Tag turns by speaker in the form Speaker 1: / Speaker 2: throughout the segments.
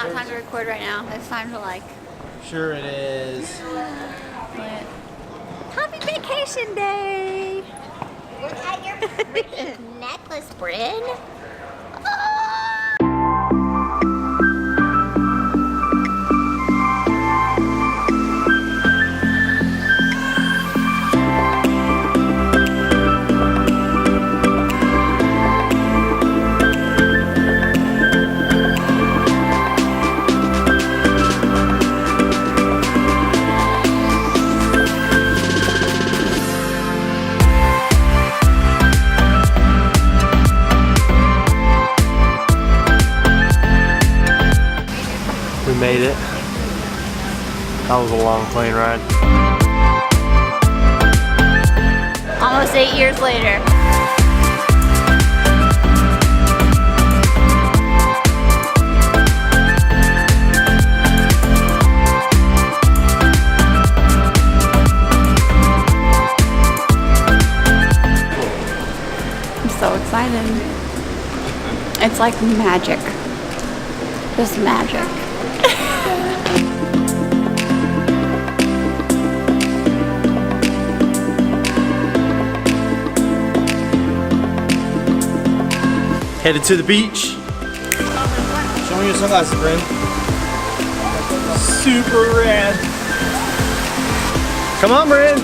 Speaker 1: not time to record right now. It's time to like.
Speaker 2: Sure it is.
Speaker 1: Happy vacation day!
Speaker 3: Look at your pretty necklace, Bryn.
Speaker 2: We made it. That was a long plane ride.
Speaker 1: Almost 8 years later. I'm so excited. It's like magic. Just magic.
Speaker 2: Headed to the beach. Show me your sunglasses, Bryn. Super rad. Come on, Bryn.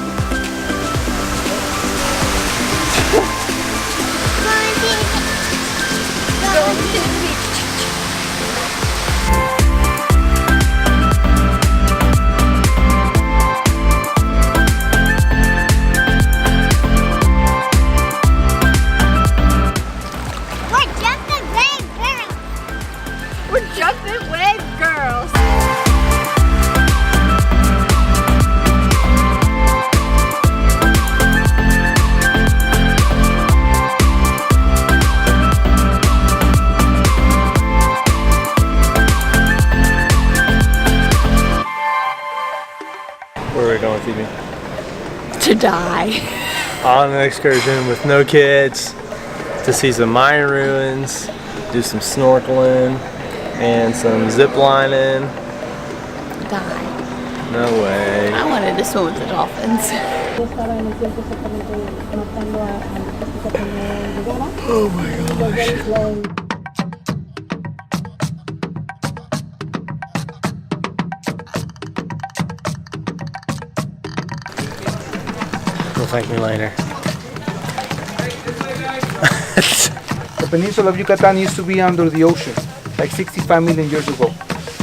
Speaker 2: Where are we going, Phoebe?
Speaker 1: To die.
Speaker 2: On an excursion with no kids to see some Mayan ruins, do some snorkeling, and some zip lining.
Speaker 1: Die.
Speaker 2: No way.
Speaker 1: I wanted to swim with the dolphins.
Speaker 2: Oh my gosh. You'll thank me later.
Speaker 4: The peninsula of Yucatan used to be under the ocean, like 65 million years ago.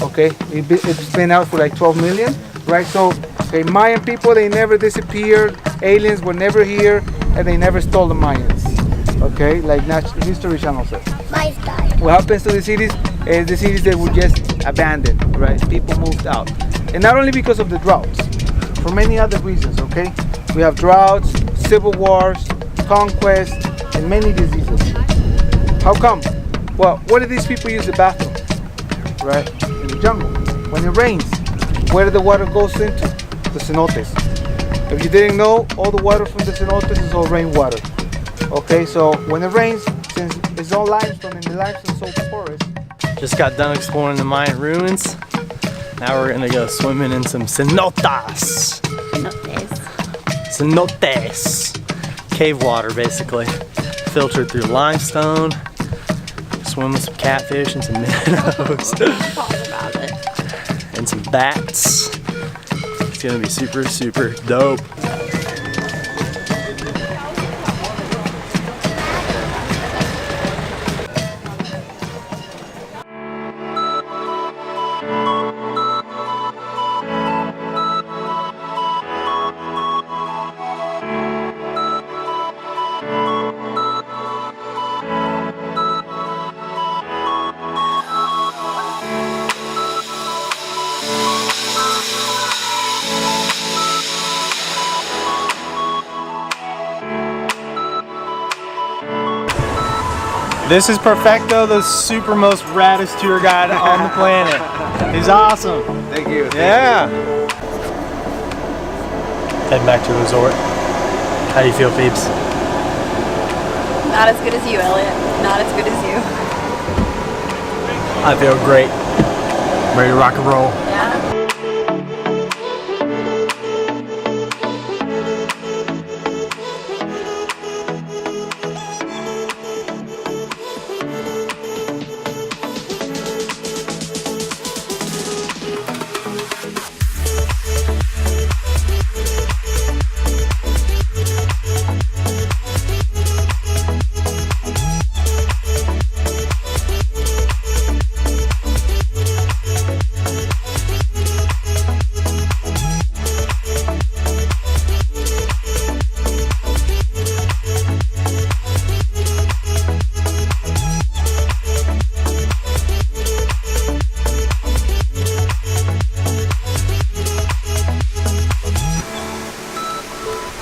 Speaker 4: Okay, it's been out for like 12 million, right? So, okay, Mayan people, they never disappeared. Aliens were never here, and they never stole the Mayans. Okay, like History Channel says.
Speaker 3: Mice died.
Speaker 4: What happens to the cities is the cities that were just abandoned, right? People moved out, and not only because of the droughts, for many other reasons. Okay, we have droughts, civil wars, conquest, and many diseases. How come? Well, where do these people use the bathroom? Right? In the jungle. When it rains, where the water goes into? The cenotes. If you didn't know, all the water from the cenotes is all rainwater. Okay, so when it rains, since it's all limestone and the limestone is so porous.
Speaker 2: Just got done exploring the Mayan ruins. Now we're gonna go swimming in some cenotes. Cenotes. Cave water, basically. Filtered through limestone. Swim with some catfish and some minnows.
Speaker 1: About it.
Speaker 2: And some bats. It's gonna be super, super dope. This is Perfecto, the super most raddest tour guide on the planet. He's awesome.
Speaker 4: Thank you.
Speaker 2: Yeah. Heading back to the resort. How do you feel, Phoebes?
Speaker 1: Not as good as you, Elliot. Not as good as you.
Speaker 2: I feel great. Ready to rock and roll?
Speaker 1: Yeah.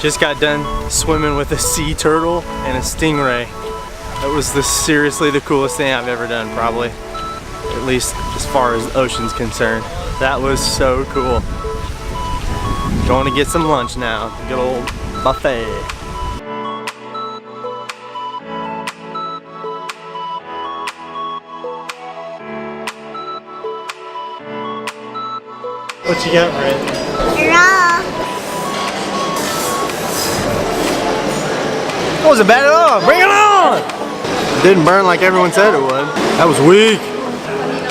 Speaker 2: Just got done swimming with a sea turtle and a stingray. That was seriously the coolest thing I've ever done, probably. At least as far as the ocean's concerned. That was so cool. Going to get some lunch now. Good old buffet. What you got, Brent?
Speaker 3: Raw.
Speaker 2: That wasn't bad at all. Bring it on! It didn't burn like everyone said it would. That was weak.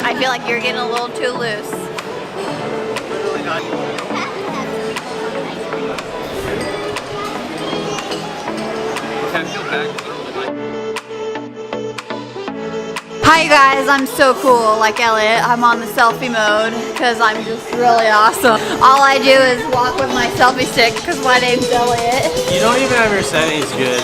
Speaker 1: I feel like you're getting a little too loose. Hi guys, I'm so cool like Elliot. I'm on the selfie mode because I'm just really awesome. All I do is walk with my selfie stick because my name's Elliot.
Speaker 2: You don't even have your settings good.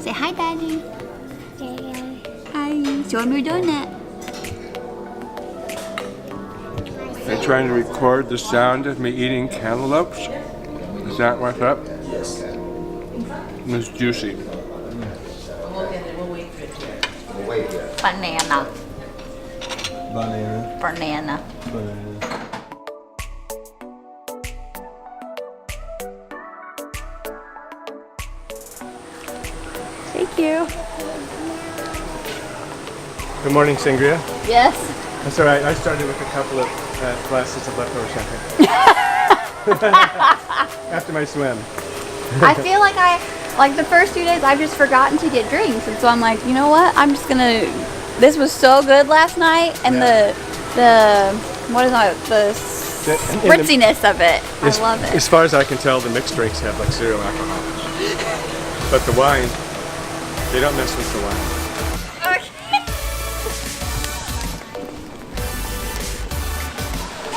Speaker 1: Say hi, Daddy. Hi. Show him you're doing it.
Speaker 5: I'm trying to record the sound of me eating cantaloupes. Is that what's up? Yes. It's juicy.
Speaker 1: Banana.
Speaker 2: Banana.
Speaker 1: Banana.
Speaker 2: Banana.
Speaker 1: Thank you.
Speaker 2: Good morning, Sangria.
Speaker 1: Yes.
Speaker 2: That's all right. I started with a couple of glasses of leftover champagne. After my swim.
Speaker 1: I feel like the first 2 days I've just forgotten to get drinks, and so I'm like, you know what? I'm just gonna. This was so good last night, and the what is it? The spritziness of it. I love it.
Speaker 2: As far as I can tell, the mixed drinks have like zero alcohol. But the wine, they don't mess with the wine.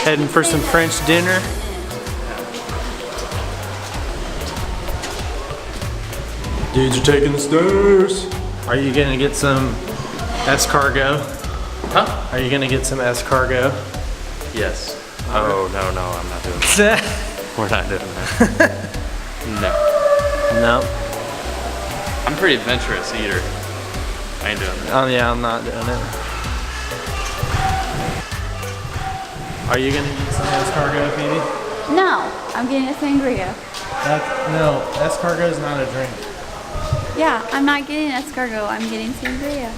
Speaker 2: Heading for some French dinner. Dudes are taking the stairs. Are you gonna get some escargot?
Speaker 6: Huh?
Speaker 2: Are you gonna get some escargot?
Speaker 6: Yes. Oh, no, I'm not doing that. We're not doing that. No.
Speaker 2: No.
Speaker 6: I'm a pretty adventurous eater. I ain't doing that.
Speaker 2: Oh yeah, I'm not doing it. Are you gonna get some escargot, Phoebe?
Speaker 1: No, I'm getting a sangria.
Speaker 2: No, escargot is not a drink.
Speaker 1: Yeah, I'm not getting escargot. I'm getting sangria.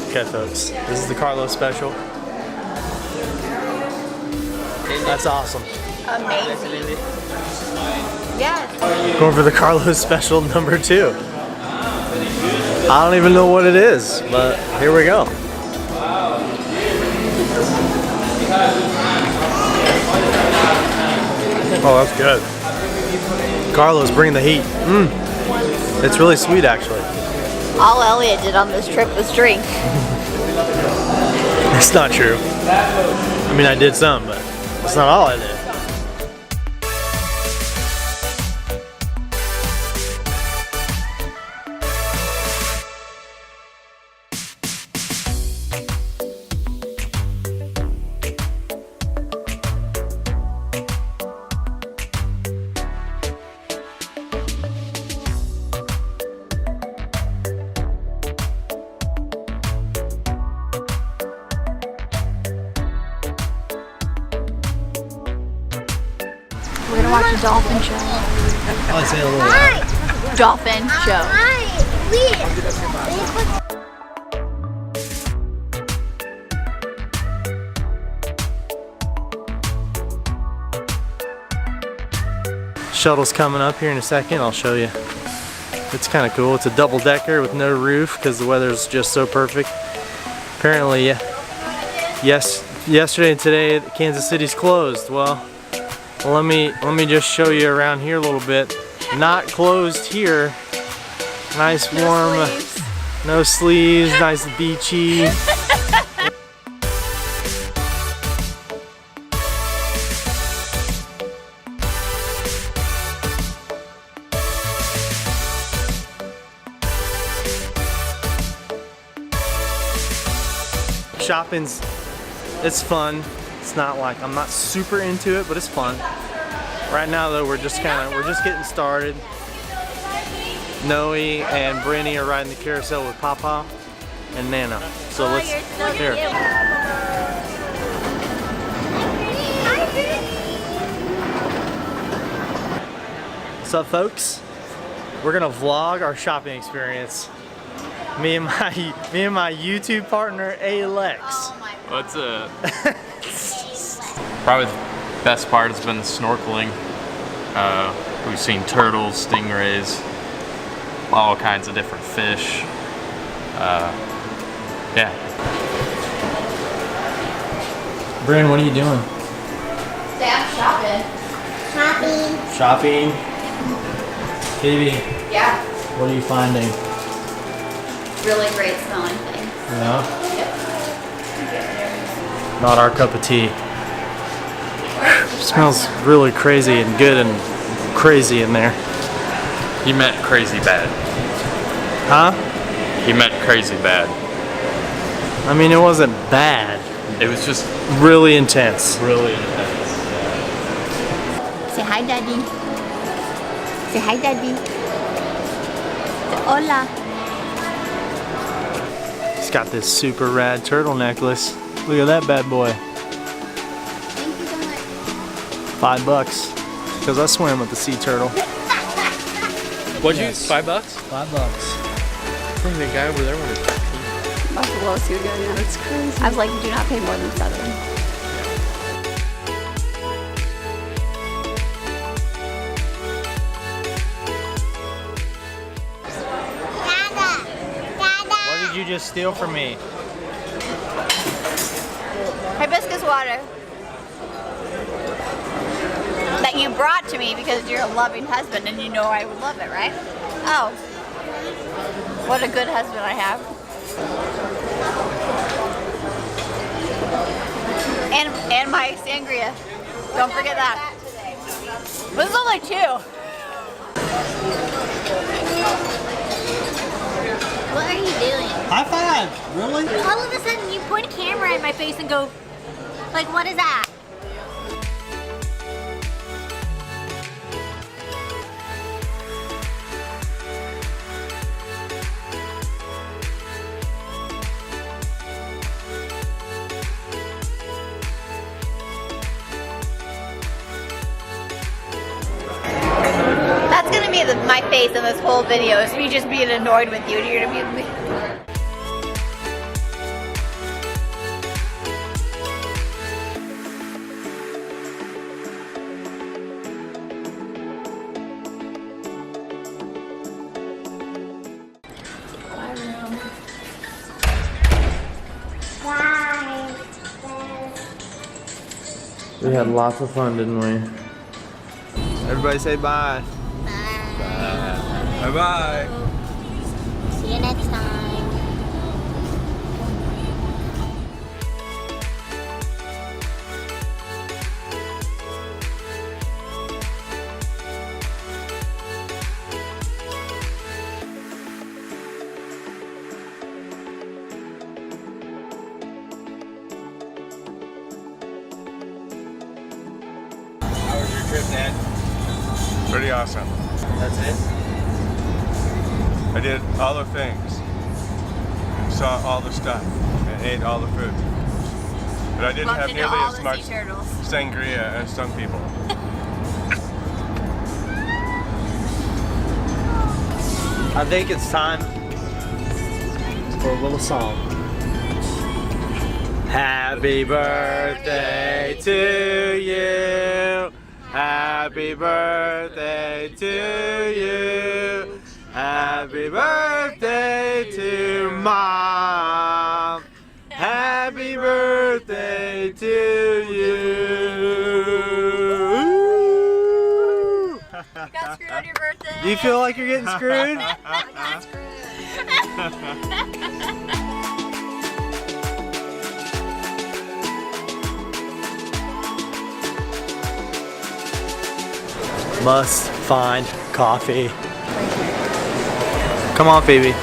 Speaker 2: Okay, folks, this is the Carlos special. That's awesome.
Speaker 1: Amazing. Yes.
Speaker 2: Going for the Carlos special number 2. I don't even know what it is, but here we go. Oh, that's good. Carlos, bring the heat. It's really sweet, actually.
Speaker 1: All Elliot did on this trip was drink.
Speaker 2: It's not true. I mean, I did some, but it's not all I did.
Speaker 1: We're gonna watch a dolphin show.
Speaker 2: I'll say a little.
Speaker 3: Hi.
Speaker 1: Dolphin show.
Speaker 3: Hi. Please.
Speaker 2: Shuttle's coming up here in a second. I'll show you. It's kind of cool. It's a double decker with no roof because the weather's just so perfect. Apparently, yesterday and today, Kansas City's closed. Well, let me just show you around here a little bit. Not closed here. Nice warm, no sleeves, nice beachy. Shopping's, it's fun. It's not like, I'm not super into it, but it's fun. Right now though, we're just getting started. Noe and Brenny are riding the carousel with Papa and Nana. So let's, here. What's up, folks? We're gonna vlog our shopping experience. Me and my YouTube partner, Alex.
Speaker 1: Oh my God.
Speaker 6: What's up? Probably the best part has been the snorkeling. We've seen turtles, stingrays, all kinds of different fish. Yeah.
Speaker 2: Bryn, what are you doing?
Speaker 1: Sam shopping.
Speaker 2: Shopping. Katie,
Speaker 1: Yeah.
Speaker 2: what are you finding?
Speaker 1: Really great smelling things.
Speaker 2: Yeah.
Speaker 1: Yep.
Speaker 2: Not our cup of tea. Smells really crazy and good and crazy in there.
Speaker 6: He meant crazy bad.
Speaker 2: Huh?
Speaker 6: He meant crazy bad.
Speaker 2: I mean, it wasn't bad.
Speaker 6: It was just
Speaker 2: Really intense.
Speaker 6: really intense.
Speaker 3: Say hi, Daddy. Say hi, Daddy. Say hola.
Speaker 2: He's got this super rad turtle necklace. Look at that bad boy.
Speaker 3: Thank you so much.
Speaker 2: $5. Because I swim with the sea turtle.
Speaker 6: What'd you?
Speaker 2: Yes.
Speaker 6: $5?
Speaker 2: $5.
Speaker 6: I think the guy over there wanted.
Speaker 1: That's the lowest you would go, yeah. That's crazy. I was like, do not pay more than $7.
Speaker 2: What did you just steal from me?
Speaker 1: Hibiscus water. That you brought to me because you're a loving husband and you know I would love it, right? Oh. What a good husband I have. And my sangria. Don't forget that. This is only 2.
Speaker 3: What are you doing?
Speaker 2: High five! Really?
Speaker 3: All of a sudden, you point a camera in my face and go, like, what is that?
Speaker 1: That's gonna be my face in this whole video. Is me just being annoyed with you. You're gonna be.
Speaker 2: We had lots of fun, didn't we? Everybody say bye.
Speaker 5: Bye bye.
Speaker 3: See you next time.
Speaker 2: How was your trip, Dad?
Speaker 5: Pretty awesome.
Speaker 2: That's it?
Speaker 5: I did all the things. Saw all the stuff. And ate all the food. But I didn't have nearly as much sangria as some people.
Speaker 2: I think it's time for a little song. Happy birthday to you. Happy birthday to you. Happy birthday to Mom. Happy birthday to you.
Speaker 1: Got screwed on your birthday.
Speaker 2: Do you feel like you're getting screwed?
Speaker 1: I got screwed.
Speaker 2: Must find coffee. Come on, Phoebe.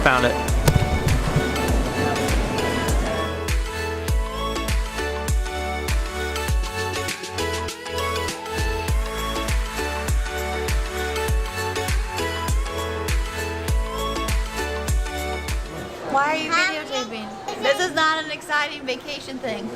Speaker 2: Found it.
Speaker 1: Why are you videotaping? This is not an exciting vacation thing.